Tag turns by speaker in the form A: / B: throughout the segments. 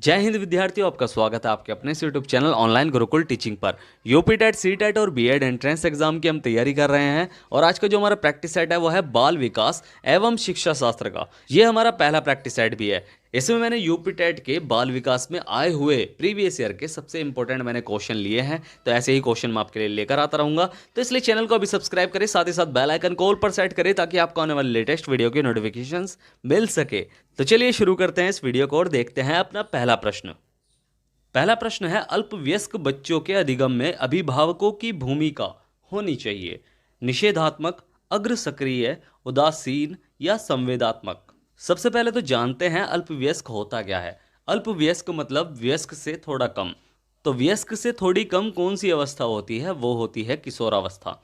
A: जय हिंद विद्यार्थियों, आपका स्वागत है आपके अपने इस YouTube channel online Gurukul teaching पर। यूपी टेट, सी टेट और बीएड एंट्रेंस एग्जाम की हम तैयारी कर रहे हैं और आज का जो हमारा प्रैक्टिस सेट है वो है बाल विकास एवं शिक्षा शास्त्र का। ये हमारा पहला प्रैक्टिस सेट भी है। इसमें मैंने यूपी टेट के बाल विकास में आए हुए प्रीवियस ईयर के सबसे इंपॉर्टेंट मैंने क्वेश्चन लिए हैं, तो ऐसे ही क्वेश्चन मैं आपके लिए लेकर आता रहूंगा। तो इसलिए चैनल को अभी सब्सक्राइब करें, साथ ही साथ बेल आइकन को ऑल पर सेट करें ताकि आपको आने वाले लेटेस्ट वीडियो की नोटिफिकेशंस मिल सके। तो चलिए शुरू करते हैं इस वीडियो को और देखते हैं अपना पहला प्रश्न। पहला प्रश्न है, अल्पवयस्क बच्चों के अधिगम में अभिभावकों की भूमिका होनी चाहिए निषेधात्मक, अग्र सक्रिय, उदासीन या संवेदात्मक। सबसे पहले तो जानते हैं अल्पवयस्क होता क्या है। अल्पवयस्क मतलब वयस्क से थोड़ा कम। तो वयस्क से थोड़ी कम कौन सी अवस्था होती है? वो होती है किशोरावस्था।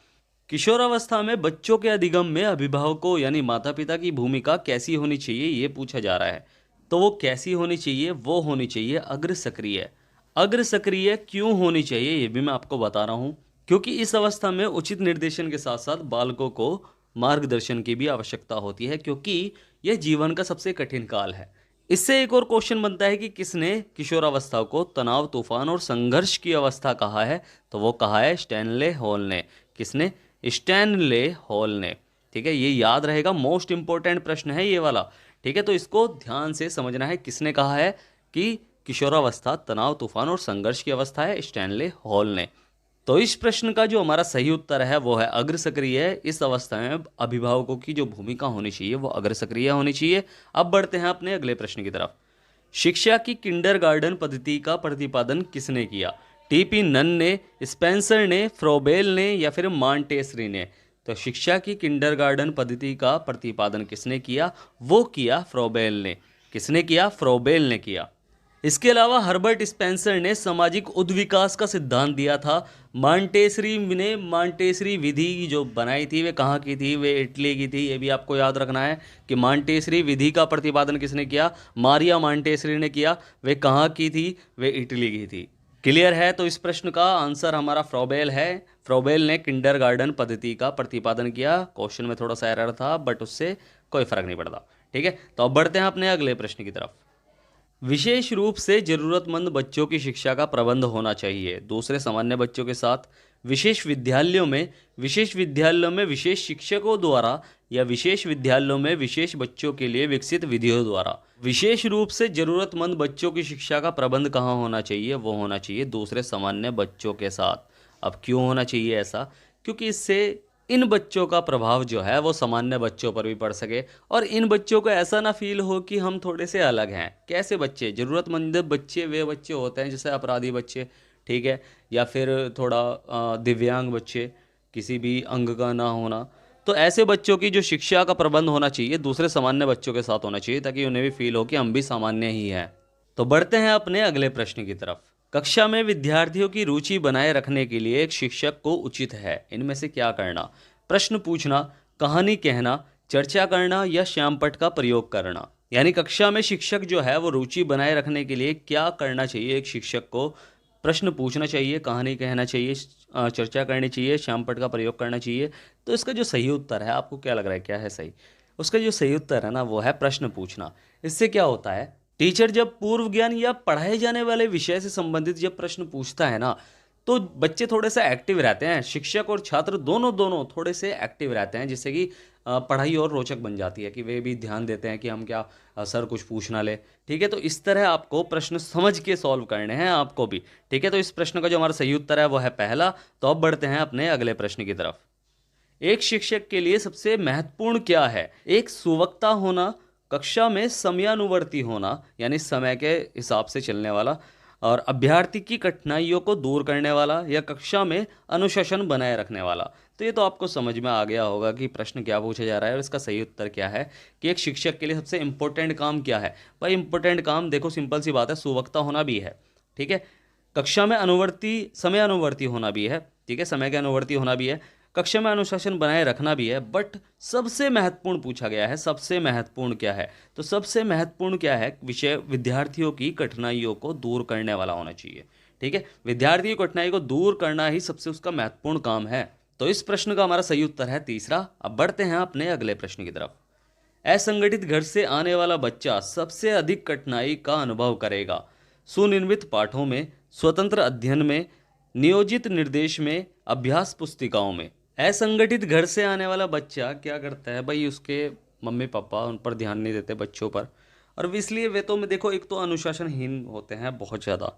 A: किशोरावस्था में बच्चों के अधिगम में अभिभावकों यानी माता पिता की भूमिका कैसी होनी चाहिए, ये पूछा जा रहा है। तो वो कैसी होनी चाहिए? वो होनी चाहिए अग्र सक्रिय। अग्र सक्रिय क्यों होनी चाहिए ये भी मैं आपको बता रहा हूँ, क्योंकि इस अवस्था में उचित निर्देशन के साथ साथ बालकों को मार्गदर्शन की भी आवश्यकता होती है, क्योंकि यह जीवन का सबसे कठिन काल है। इससे एक और क्वेश्चन बनता है कि किसने किशोरावस्था को तनाव, तूफान और संघर्ष की अवस्था कहा है? तो वो कहा है स्टैनले हॉल ने। किसने? स्टैनले हॉल ने। ठीक है, ये याद रहेगा, मोस्ट इंपॉर्टेंट प्रश्न है ये वाला। ठीक है, तो इसको ध्यान से समझना है। किसने कहा है कि किशोरावस्था तनाव, तूफान और संघर्ष की अवस्था है? स्टैनले हॉल ने। तो इस प्रश्न का जो हमारा सही उत्तर है वो है अग्र सक्रिय। इस अवस्था में अभिभावकों की जो भूमिका होनी चाहिए वो अग्र सक्रिय होनी चाहिए। अब बढ़ते हैं अपने अगले प्रश्न की तरफ। शिक्षा की किंडरगार्टन पद्धति का प्रतिपादन किसने किया? टीपी नन ने, स्पेंसर ने, फ्रोबेल ने या फिर मॉन्टेसरी ने? तो शिक्षा की किंडरगार्टन पद्धति का प्रतिपादन किसने किया? वो किया फ्रोबेल ने। किसने किया? फ्रोबेल ने किया। इसके अलावा हर्बर्ट स्पेंसर ने सामाजिक उद्विकास का सिद्धांत दिया था। मॉन्टेसरी ने मॉन्टेसरी विधि जो बनाई थी वे कहाँ की थी? वे इटली की थी। ये भी आपको याद रखना है कि मॉन्टेसरी विधि का प्रतिपादन किसने किया? मारिया मॉन्टेसरी ने किया। वे कहाँ की थी? वे इटली की थी। क्लियर है? तो इस प्रश्न का आंसर हमारा फ्रोबेल है। फ्रोबेल ने किंडरगार्टन पद्धति का प्रतिपादन किया। क्वेश्चन में थोड़ा सा एरर था बट उससे कोई फर्क नहीं पड़ता। ठीक है, तो अब बढ़ते हैं अपने अगले प्रश्न की तरफ। विशेष रूप से जरूरतमंद बच्चों की शिक्षा का प्रबंध होना चाहिए दूसरे सामान्य बच्चों के साथ विशेष विद्यालयों में विशेष शिक्षकों द्वारा या विशेष विद्यालयों में विशेष बच्चों के लिए विकसित विधियों द्वारा। विशेष रूप से जरूरतमंद बच्चों की शिक्षा का प्रबंध कहाँ होना चाहिए? वो होना चाहिए दूसरे सामान्य बच्चों के साथ। अब क्यों होना चाहिए ऐसा? क्योंकि इससे इन बच्चों का प्रभाव जो है वो सामान्य बच्चों पर भी पड़ सके और इन बच्चों को ऐसा ना फील हो कि हम थोड़े से अलग हैं। कैसे बच्चे? जरूरतमंद बच्चे वे बच्चे होते हैं जैसे अपराधी बच्चे, ठीक है, या फिर थोड़ा दिव्यांग बच्चे, किसी भी अंग का ना होना। तो ऐसे बच्चों की जो शिक्षा का प्रबंध होना चाहिए दूसरे सामान्य बच्चों के साथ होना चाहिए ताकि उन्हें भी फील हो कि हम भी सामान्य ही हैं। तो बढ़ते हैं अपने अगले प्रश्न की तरफ। कक्षा में विद्यार्थियों की रुचि बनाए रखने के लिए एक शिक्षक को उचित है इनमें से क्या करना? प्रश्न पूछना, कहानी कहना, चर्चा करना या श्यामपट्ट का प्रयोग करना। यानी कक्षा में शिक्षक जो है वो रुचि बनाए रखने के लिए क्या करना चाहिए एक शिक्षक को? प्रश्न पूछना चाहिए, कहानी कहना चाहिए, चर्चा करनी चाहिए, श्यामपट्ट का प्रयोग करना चाहिए। तो इसका जो सही उत्तर है, आपको क्या लग रहा है क्या है सही? उसका जो सही उत्तर है ना वो है प्रश्न पूछना। इससे क्या होता है, टीचर जब पूर्व ज्ञान या पढ़ाए जाने वाले विषय से संबंधित जब प्रश्न पूछता है ना तो बच्चे थोड़े से एक्टिव रहते हैं। शिक्षक और छात्र दोनों दोनों थोड़े से एक्टिव रहते हैं, जिससे कि पढ़ाई और रोचक बन जाती है कि वे भी ध्यान देते हैं कि हम क्या सर कुछ पूछ ना ले। ठीक है, तो इस तरह आपको प्रश्न समझ के सॉल्व करने हैं आपको भी। ठीक है, तो इस प्रश्न का जो हमारा सही उत्तर है वो है पहला। तो अब बढ़ते हैं अपने अगले प्रश्न की तरफ। एक शिक्षक के लिए सबसे महत्वपूर्ण क्या है? एक सुवक्ता होना, कक्षा में समयानुवर्ती होना यानी समय के हिसाब से चलने वाला, और अभ्यर्थी की कठिनाइयों को दूर करने वाला, या कक्षा में अनुशासन बनाए रखने वाला। तो ये तो आपको समझ में आ गया होगा कि प्रश्न क्या पूछा जा रहा है और इसका सही उत्तर क्या है कि एक शिक्षक के लिए सबसे इंपॉर्टेंट काम क्या है। भाई इंपॉर्टेंट काम देखो, सिंपल सी बात है, सुवक्ता होना भी है। ठीक है, कक्षा में समय अनुवर्ती होना भी है। ठीक है, समय के अनुवर्ती होना भी है, कक्षा में अनुशासन बनाए रखना भी है, बट सबसे महत्वपूर्ण पूछा गया है। सबसे महत्वपूर्ण क्या है? तो सबसे महत्वपूर्ण क्या है? विषय विद्यार्थियों की कठिनाइयों को दूर करने वाला होना चाहिए। ठीक है, विद्यार्थी की कठिनाई को दूर करना ही सबसे उसका महत्वपूर्ण काम है। तो इस प्रश्न का हमारा सही उत्तर है तीसरा। अब बढ़ते हैं अपने अगले प्रश्न की तरफ। असंगठित घर से आने वाला बच्चा सबसे अधिक कठिनाई का अनुभव करेगा। सुनिर्मित पाठों में, स्वतंत्र अध्ययन में, नियोजित निर्देश में, अभ्यास पुस्तिकाओं में। असंगठित घर से आने वाला बच्चा क्या करता है भाई, उसके मम्मी पापा उन पर ध्यान नहीं देते बच्चों पर, और इसलिए वे तो मैं देखो एक तो अनुशासनहीन होते हैं बहुत ज़्यादा,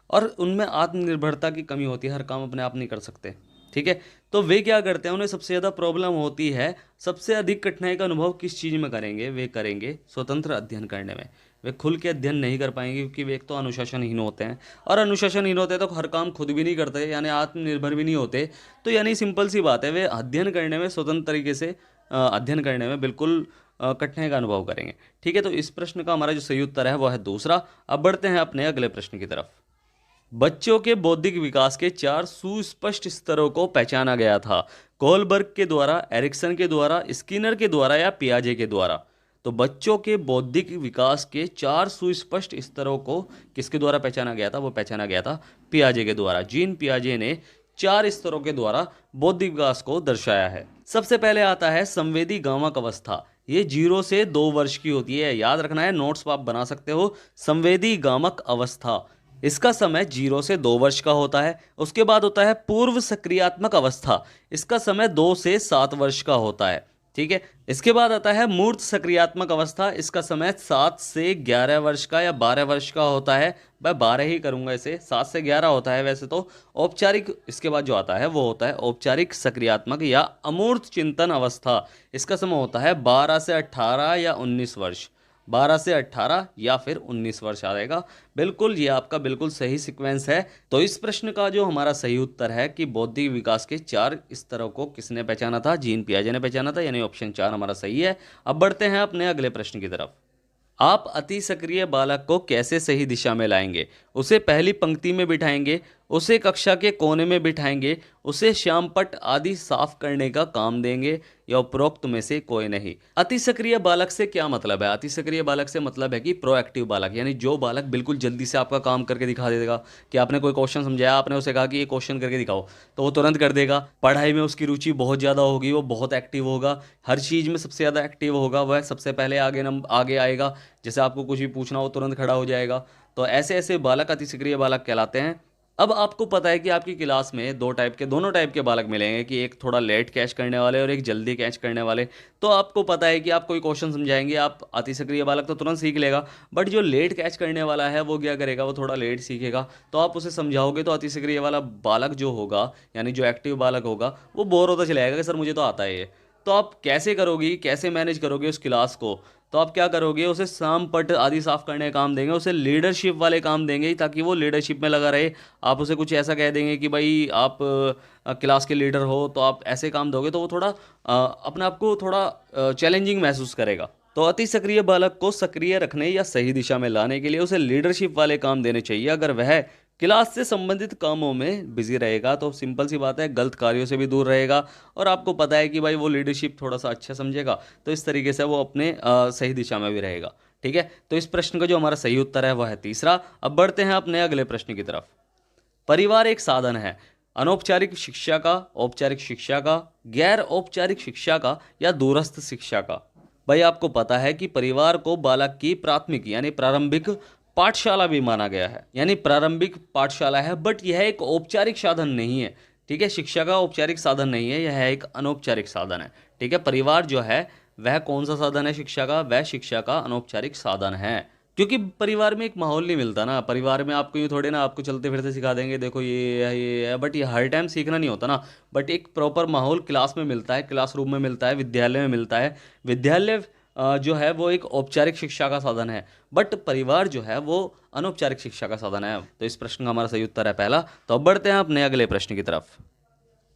A: और उनमें आत्मनिर्भरता की कमी होती है, हर काम अपने आप नहीं कर सकते। ठीक है, तो वे क्या करते हैं, उन्हें सबसे ज़्यादा प्रॉब्लम होती है, सबसे अधिक कठिनाई का अनुभव किस चीज़ में करेंगे, वे करेंगे स्वतंत्र अध्ययन करने में। वे खुल के अध्ययन नहीं कर पाएंगे क्योंकि वे एक तो अनुशासनहीन होते हैं, और अनुशासनहीन होते हैं तो हर काम खुद भी नहीं करते, यानी आत्मनिर्भर भी नहीं होते। तो यानी सिंपल सी बात है, वे अध्ययन करने में स्वतंत्र तरीके से अध्ययन करने में बिल्कुल कठिनाई का अनुभव करेंगे। ठीक है, तो इस प्रश्न का हमारा जो सही उत्तर है वो है दूसरा। अब बढ़ते हैं अपने अगले प्रश्न की तरफ। बच्चों के बौद्धिक विकास के 4 सुस्पष्ट स्तरों को पहचाना गया था, कोलबर्ग के द्वारा, एरिक्सन के द्वारा, स्किनर के द्वारा या पियाजे के द्वारा। तो बच्चों के बौद्धिक विकास के 4 सुस्पष्ट स्तरों को किसके द्वारा पहचाना गया था, वो पहचाना गया था पियाजे के द्वारा। जीन पियाजे ने 4 स्तरों के द्वारा बौद्धिक विकास को दर्शाया है। सबसे पहले आता है संवेदी गामक अवस्था। ये 0 से 2 वर्ष की होती है, याद रखना है, नोट्स आप बना सकते हो। संवेदी गामक अवस्था, इसका समय 0 से 2 वर्ष का होता है। उसके बाद होता है पूर्व सक्रियात्मक अवस्था, इसका समय 2 से 7 वर्ष का होता है। ठीक है, इसके बाद आता है मूर्त सक्रियात्मक अवस्था, इसका समय 7 से 11 वर्ष का या 12 वर्ष का होता है। मैं 12 ही करूंगा इसे, 7 से 11 होता है वैसे तो। औपचारिक, इसके बाद जो आता है वो होता है औपचारिक सक्रियात्मक या अमूर्त चिंतन अवस्था, इसका समय होता है 12 से 18 या 19 वर्ष। 12 से 18 या फिर 19 वर्ष आएगा। बिल्कुल, ये आपका बिल्कुल सही सीक्वेंस है। तो इस प्रश्न का जो हमारा सही उत्तर है कि बौद्धिक विकास के 4 स्तरों को किसने पहचाना था, जीन पियाजे ने पहचाना था, यानी ऑप्शन 4 हमारा सही है। अब बढ़ते हैं अपने अगले प्रश्न की तरफ। आप अति सक्रिय बालक को कैसे सही दिशा में लाएंगे? उसे पहली पंक्ति में बिठाएंगे, उसे कक्षा के कोने में बिठाएंगे, उसे श्यामपट्ट आदि साफ करने का काम देंगे, या उपरोक्त में से कोई नहीं। अति सक्रिय बालक से क्या मतलब है? अति सक्रिय बालक से मतलब है कि प्रोएक्टिव बालक, यानी जो बालक बिल्कुल जल्दी से आपका काम करके दिखा देगा। कि आपने कोई क्वेश्चन समझाया, आपने उसे कहा कि ये क्वेश्चन करके दिखाओ, तो वो तुरंत कर देगा। पढ़ाई में उसकी रुचि बहुत ज़्यादा होगी, वो बहुत एक्टिव होगा, हर चीज़ में सबसे ज़्यादा एक्टिव होगा, वह सबसे पहले आगे आएगा। जैसे आपको कुछ भी पूछना हो तुरंत खड़ा हो जाएगा। तो ऐसे ऐसे बालक अति सक्रिय बालक कहलाते हैं। अब आपको पता है कि आपकी क्लास में दोनों टाइप के बालक मिलेंगे, कि एक थोड़ा लेट कैच करने वाले और एक जल्दी कैच करने वाले। तो आपको पता है कि आप कोई क्वेश्चन समझाएंगे, आप अति सक्रिय बालक तो तुरंत सीख लेगा, बट जो लेट कैच करने वाला है वो क्या करेगा, वो थोड़ा लेट सीखेगा। तो आप उसे समझाओगे तो अति सक्रिय वाला बालक जो होगा, यानी जो एक्टिव बालक होगा, वो बोर होता चला जाएगा कि सर मुझे तो आता है ये। तो आप कैसे करोगी, कैसे मैनेज करोगे उस क्लास को? तो आप क्या करोगे, उसे शाम पट आदि साफ करने का काम देंगे, उसे लीडरशिप वाले काम देंगे ताकि वो लीडरशिप में लगा रहे। आप उसे कुछ ऐसा कह देंगे कि भाई आप क्लास के लीडर हो, तो आप ऐसे काम दोगे तो वो थोड़ा अपने आप को थोड़ा चैलेंजिंग महसूस करेगा। तो अति सक्रिय बालक को सक्रिय रखने या सही दिशा में लाने के लिए उसे लीडरशिप वाले काम देने चाहिए। अगर वह क्लास से संबंधित कामों में बिजी रहेगा तो सिंपल सी बात है, गलत कार्यों से भी दूर रहेगा, और आपको पता है कि भाई वो लीडरशिप थोड़ा सा अच्छा समझेगा, तो इस तरीके से वो अपने सही दिशा में भी रहेगा। ठीक है, तो इस प्रश्न का जो हमारा सही उत्तर है वह है तीसरा। अब बढ़ते हैं अपने अगले प्रश्न की तरफ। परिवार एक साधन है अनौपचारिक शिक्षा का, औपचारिक शिक्षा का, गैर औपचारिक शिक्षा का, या दूरस्थ शिक्षा का। भाई आपको पता है कि परिवार को बालक की प्राथमिक यानी प्रारंभिक पाठशाला भी माना गया है, यानी प्रारंभिक पाठशाला है, बट यह एक औपचारिक साधन नहीं है। ठीक है, शिक्षा का औपचारिक साधन नहीं है, यह एक अनौपचारिक साधन है। ठीक है, परिवार जो है वह कौन सा साधन है शिक्षा का? वह शिक्षा का अनौपचारिक साधन है, क्योंकि परिवार में एक माहौल नहीं मिलता ना। परिवार में आपको यूँ थोड़े ना आपको चलते फिरते सिखा देंगे, देखो ये है, बट ये हर टाइम सीखना नहीं होता ना। बट एक प्रॉपर माहौल क्लास में मिलता है, क्लासरूम में मिलता है, विद्यालय में मिलता है। विद्यालय जो है वो एक औपचारिक शिक्षा का साधन है, बट परिवार जो है वो अनौपचारिक शिक्षा का साधन है। तो इस प्रश्न का हमारा सही उत्तर है पहला। तो अब बढ़ते हैं अपने अगले प्रश्न की तरफ।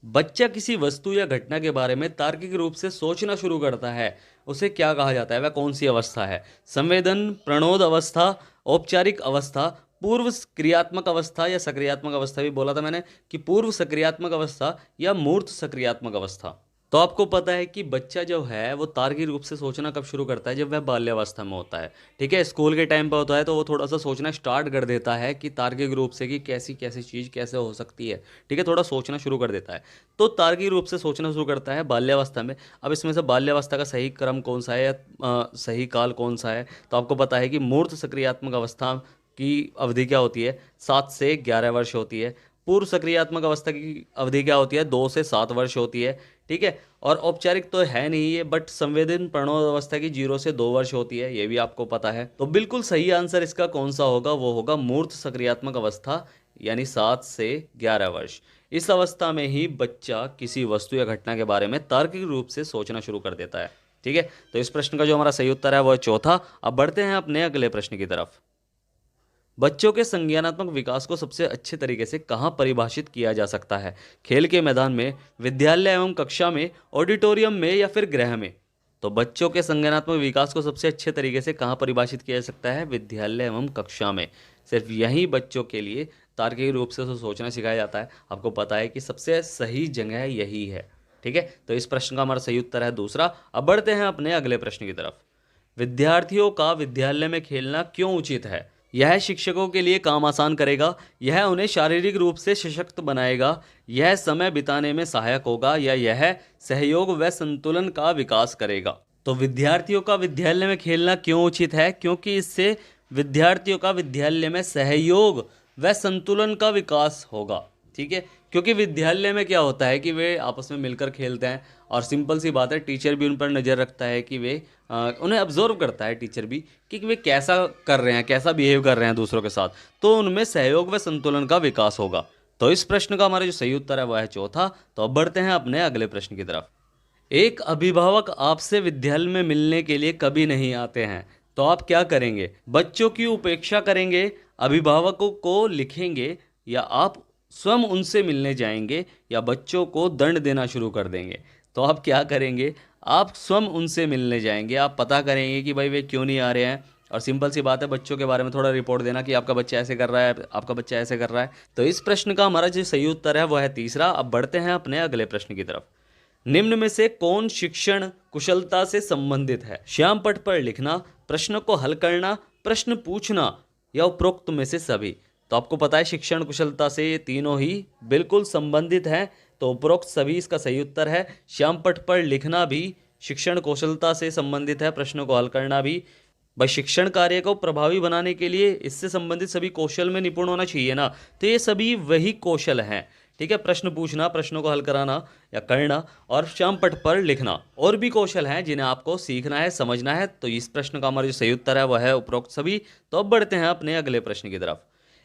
A: बच्चा किसी वस्तु या घटना के बारे में तार्किक रूप से सोचना शुरू करता है, उसे क्या कहा जाता है? वह कौन सी अवस्था है? संवेदन, प्रणोद अवस्था, औपचारिक अवस्था, पूर्व क्रियात्मक अवस्था, या सक्रियात्मक अवस्था भी बोला था मैंने कि पूर्व सक्रियात्मक अवस्था, या मूर्त सक्रियात्मक अवस्था। तो आपको पता है कि बच्चा जो है वो तार्किक रूप से सोचना कब शुरू करता है? जब वह बाल्यावस्था में होता है। ठीक है, स्कूल के टाइम पर होता है तो वो थोड़ा सा सोचना स्टार्ट कर देता है कि तार्किक रूप से कि कैसी कैसी चीज़ कैसे हो सकती है। ठीक है, थोड़ा सोचना शुरू कर देता है, तो तार्किक रूप से सोचना शुरू करता है बाल्यावस्था में। अब इसमें से बाल्यावस्था का सही क्रम कौन सा है, या सही काल कौन सा है? तो आपको पता है कि मूर्त सक्रियात्मक अवस्था की अवधि क्या होती है? 7 से 11 वर्ष होती है। पूर्व सक्रियात्मक अवस्था की अवधि क्या होती है? 2 से 7 वर्ष होती है। ठीक है, और औपचारिक तो है नहीं ये, बट संवेदन प्रणोद की 0 से 2 वर्ष होती है, ये भी आपको पता है। तो बिल्कुल सही आंसर इसका कौन सा होगा? वो होगा मूर्त सक्रियात्मक अवस्था, यानी 7 से 11 वर्ष। इस अवस्था में ही बच्चा किसी वस्तु या घटना के बारे में तार्किक रूप से सोचना शुरू कर देता है। ठीक है, तो इस प्रश्न का जो हमारा सही उत्तर है वो है चौथा। अब बढ़ते हैं अपने अगले प्रश्न की तरफ। बच्चों के संज्ञानात्मक विकास को सबसे अच्छे तरीके से कहाँ परिभाषित किया जा सकता है? खेल के मैदान में, विद्यालय एवं कक्षा में, ऑडिटोरियम में या फिर गृह में? तो बच्चों के संज्ञानात्मक विकास को सबसे अच्छे तरीके से कहाँ परिभाषित किया जा सकता है? विद्यालय एवं कक्षा में। सिर्फ यही बच्चों के लिए तार्किक रूप से सोचना सिखाया जाता है। आपको पता है कि सबसे सही जगह यही है। ठीक है, तो इस प्रश्न का हमारा सही उत्तर है दूसरा। अब बढ़ते हैं अपने अगले प्रश्न की तरफ। विद्यार्थियों का विद्यालय में खेलना क्यों उचित है? यह शिक्षकों के लिए काम आसान करेगा, यह उन्हें शारीरिक रूप से सशक्त बनाएगा, यह समय बिताने में सहायक होगा, या यह सहयोग व संतुलन का विकास करेगा? तो विद्यार्थियों का विद्यालय में खेलना क्यों उचित है? क्योंकि इससे विद्यार्थियों का विद्यालय में सहयोग व संतुलन का विकास होगा। ठीक है, क्योंकि विद्यालय में क्या होता है कि वे आपस में मिलकर खेलते हैं, और सिंपल सी बात है, टीचर भी उन पर नज़र रखता है कि वे उन्हें ऑब्जर्व करता है टीचर भी कि वे कैसा कर रहे हैं, कैसा बिहेव कर रहे हैं दूसरों के साथ, तो उनमें सहयोग व संतुलन का विकास होगा। तो इस प्रश्न का हमारा जो सही उत्तर है वह है चौथा। तो अब बढ़ते हैं अपने अगले प्रश्न की तरफ। एक अभिभावक आपसे विद्यालय में मिलने के लिए कभी नहीं आते हैं, तो आप क्या करेंगे? बच्चों की उपेक्षा करेंगे, अभिभावकों को लिखेंगे, या आप स्वयं उनसे मिलने जाएंगे, या बच्चों को दंड देना शुरू कर देंगे? तो आप क्या करेंगे? आप स्वयं उनसे मिलने जाएंगे, आप पता करेंगे कि भाई वे क्यों नहीं आ रहे हैं, और सिंपल सी बात है, बच्चों के बारे में थोड़ा रिपोर्ट देना कि आपका बच्चा ऐसे कर रहा है, आपका बच्चा ऐसे कर रहा है। तो इस प्रश्न का हमारा जो सही उत्तर है वह है तीसरा। अब बढ़ते हैं अपने अगले प्रश्न की तरफ। निम्न में से कौन शिक्षण कुशलता से संबंधित है? श्याम पट पर लिखना, प्रश्न को हल करना, प्रश्न पूछना, या उपरोक्त में से सभी? तो आपको पता है शिक्षण कुशलता से ये तीनों ही बिल्कुल संबंधित हैं, तो उपरोक्त सभी इसका सही उत्तर है। श्याम पट पर लिखना भी शिक्षण कौशलता से संबंधित है, प्रश्नों को हल करना भी। भाई शिक्षण कार्य को प्रभावी बनाने के लिए इससे संबंधित सभी कौशल में निपुण होना चाहिए ना, तो ये सभी वही कौशल हैं। ठीक है, प्रश्न पूछना, प्रश्नों को हल कराना या करना, और श्याम पट पर लिखना, और भी कौशल हैं जिन्हें आपको सीखना है, समझना है। तो इस प्रश्न का हमारा जो सही उत्तर है वह है उपरोक्त सभी। तो अब बढ़ते हैं अपने अगले प्रश्न की तरफ।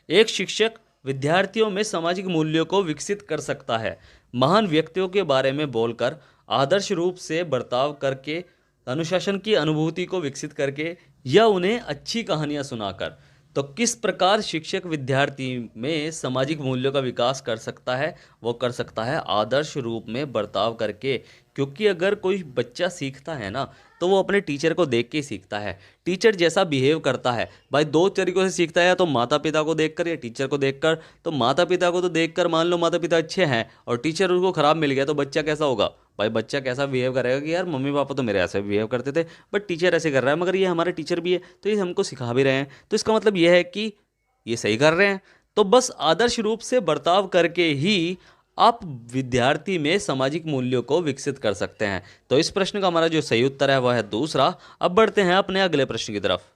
A: एक शिक्षक विद्यार्थियों में सामाजिक मूल्यों को विकसित कर सकता है, महान व्यक्तियों के बारे में बोलकर, आदर्श रूप से बर्ताव करके, अनुशासन की अनुभूति को विकसित करके, या उन्हें अच्छी कहानियां सुनाकर। तो किस प्रकार शिक्षक विद्यार्थी में सामाजिक मूल्यों का विकास कर सकता है? वो कर सकता है आदर्श रूप में बर्ताव करके। क्योंकि अगर कोई बच्चा सीखता है ना, तो वो अपने टीचर को देख के ही सीखता है। टीचर जैसा बिहेव करता है, भाई दो तरीकों से सीखता है, या तो माता पिता को देखकर या टीचर को देखकर। तो माता पिता को तो देखकर, मान लो माता पिता अच्छे हैं और टीचर उनको खराब मिल गया, तो बच्चा कैसा होगा? भाई बच्चा कैसा बिहेव करेगा कि यार मम्मी पापा तो मेरे ऐसे बिहेव करते थे, बट टीचर ऐसे कर रहा है, मगर ये हमारे टीचर भी है तो ये हमको सिखा भी रहे हैं, तो इसका मतलब ये है कि ये सही कर रहे हैं। तो बस आदर्श रूप से बर्ताव करके ही आप विद्यार्थी में सामाजिक मूल्यों को विकसित कर सकते हैं। तो इस प्रश्न का हमारा जो सही उत्तर है वह है दूसरा। अब बढ़ते हैं अपने अगले प्रश्न की तरफ।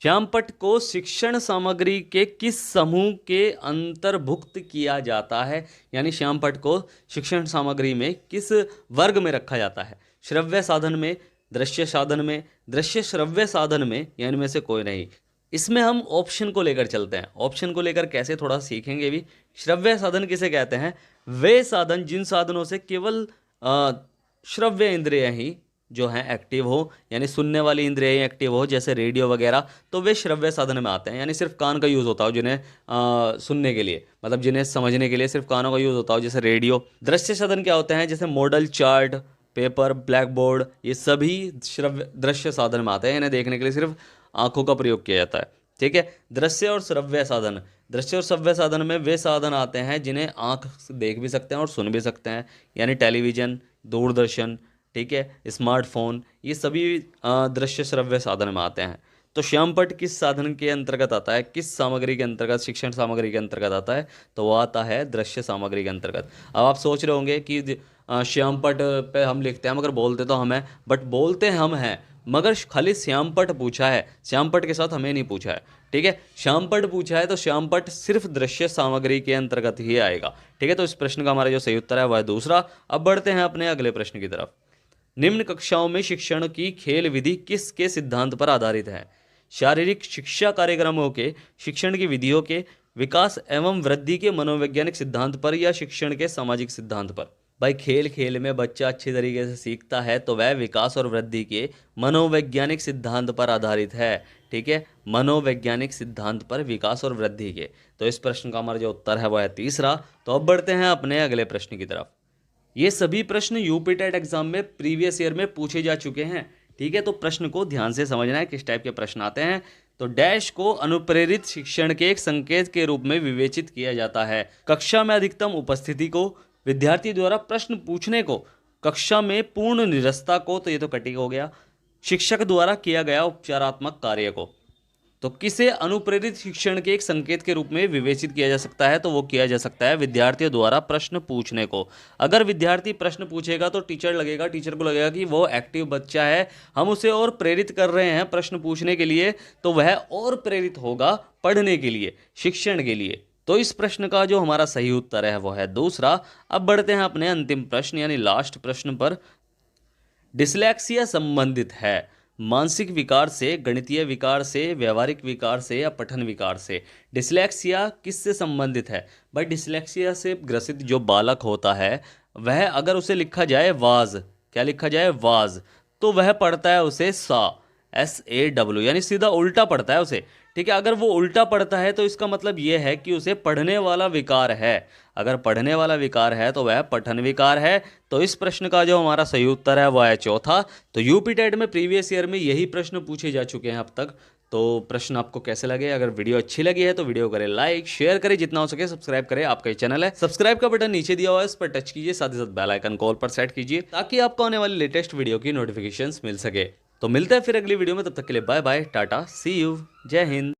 A: श्यामपट्ट को शिक्षण सामग्री के किस समूह के अंतर्भुक्त किया जाता है? यानी श्यामपट्ट को शिक्षण सामग्री में किस वर्ग में रखा जाता है? श्रव्य साधन में, दृश्य साधन में, दृश्य श्रव्य साधन में, या इनमें से कोई नहीं? इसमें हम ऑप्शन को लेकर चलते हैं। ऑप्शन को लेकर कैसे, थोड़ा सीखेंगे भी। श्रव्य साधन किसे कहते हैं? वे साधन जिन साधनों से केवल श्रव्य इंद्रिय ही जो हैं एक्टिव हो, यानी सुनने वाली इंद्रियां एक्टिव हो, जैसे रेडियो वगैरह, तो वे श्रव्य साधन में आते हैं। यानी सिर्फ कान का यूज़ होता हो जिन्हें सुनने के लिए, मतलब जिन्हें समझने के लिए सिर्फ कानों का यूज़ होता हो, जैसे रेडियो। दृश्य साधन क्या होते हैं? जैसे model, chart, paper, black board, ये सभी श्रव्य दृश्य साधन में आते हैं। इन्हें देखने के लिए सिर्फ आंखों का प्रयोग किया जाता है। ठीक है, दृश्य और श्रव्य साधन, दृश्य और श्रव्य साधन में वे साधन आते हैं जिन्हें आंख देख भी सकते हैं और सुन भी सकते हैं, यानी टेलीविज़न, दूरदर्शन, ठीक है, स्मार्टफोन, ये सभी दृश्य श्रव्य साधन में आते हैं। तो श्यामपट्ट किस साधन के अंतर्गत आता है, किस सामग्री के अंतर्गत, शिक्षण सामग्री के अंतर्गत आता है? तो वो आता है दृश्य सामग्री के अंतर्गत। अब आप सोच रहे होंगे कि श्यामपट्ट पे हम लिखते हैं मगर बोलते तो हम हैं, बट बोलते हम हैं मगर खाली श्यामपट पूछा है, श्यामपट के साथ हमें नहीं पूछा है। ठीक है, श्यामपट पूछा है तो श्यामपट सिर्फ दृश्य सामग्री के अंतर्गत ही आएगा। ठीक है, तो इस प्रश्न का हमारा जो सही उत्तर है वह है दूसरा। अब बढ़ते हैं अपने अगले प्रश्न की तरफ। निम्न कक्षाओं में शिक्षण की खेल विधि किसके सिद्धांत पर आधारित है? शारीरिक शिक्षा कार्यक्रमों के शिक्षण की विधियों के विकास एवं वृद्धि के मनोवैज्ञानिक सिद्धांत पर या शिक्षण के सामाजिक सिद्धांत पर? भाई खेल खेल में बच्चा अच्छी तरीके से सीखता है तो वह विकास और वृद्धि के मनोवैज्ञानिक सिद्धांत पर आधारित है। ठीक है, मनोवैज्ञानिक सिद्धांत पर विकास और वृद्धि के। तो इस प्रश्न का हमारा जो उत्तर है वह है तीसरा। तो अब बढ़ते हैं अपने अगले प्रश्न की तरफ। ये सभी प्रश्न यूपी टेट एग्जाम में प्रीवियस ईयर में पूछे जा चुके हैं। ठीक है, तो प्रश्न को ध्यान से समझना है किस टाइप के प्रश्न आते हैं। तो डैश को अनुप्रेरित शिक्षण के एक संकेत के रूप में विवेचित किया जाता है। कक्षा में अधिकतम उपस्थिति को, विद्यार्थी द्वारा प्रश्न पूछने को, कक्षा में पूर्ण निरस्ता को, तो ये तो कटिंग हो गया, शिक्षक द्वारा किया गया उपचारात्मक कार्य को। तो किसे अनुप्रेरित शिक्षण के एक संकेत के रूप में विवेचित किया जा सकता है? तो वो किया जा सकता है विद्यार्थियों द्वारा प्रश्न पूछने को। अगर विद्यार्थी प्रश्न पूछेगा तो टीचर को लगेगा कि वो एक्टिव बच्चा है, हम उसे और प्रेरित कर रहे हैं प्रश्न पूछने के लिए, तो वह और प्रेरित होगा पढ़ने के लिए, शिक्षण के लिए। तो इस प्रश्न का जो हमारा सही उत्तर है वो है दूसरा। अब बढ़ते हैं अपने अंतिम प्रश्न यानी लास्ट प्रश्न पर। डिसलेक्सिया संबंधित है मानसिक विकार से, गणितीय विकार से, व्यवहारिक विकार से या पठन विकार से? डिसलेक्सिया किससे संबंधित है? भाई डिसलेक्सिया से ग्रसित जो बालक होता है वह अगर उसे लिखा जाए वाज, क्या लिखा जाए वाज, तो वह पढ़ता है उसे सा, SAW, यानी सीधा उल्टा पढ़ता है उसे। ठीक है, अगर वो उल्टा पढ़ता है तो इसका मतलब यह है कि उसे पढ़ने वाला विकार है। अगर पढ़ने वाला विकार है तो वह पठन विकार है। तो इस प्रश्न का जो हमारा सही उत्तर है वह है चौथा। तो यूपी टेट में प्रीवियस ईयर में यही प्रश्न पूछे जा चुके हैं अब तक। तो प्रश्न आपको कैसे लगे? अगर वीडियो अच्छी लगी है तो वीडियो करें लाइक, शेयर करें, जितना हो सके सब्सक्राइब करें। आपका ये चैनल है, सब्सक्राइब का बटन नीचे दिया हुआ है, इस पर टच कीजिए, साथ ही साथ बेल आइकन को ऑल पर सेट कीजिए ताकि आपको आने वाली लेटेस्ट वीडियो की नोटिफिकेशंस मिल सके। तो मिलते हैं फिर अगली वीडियो में, तब तक के लिए bye bye, tata, see you, Jai Hind.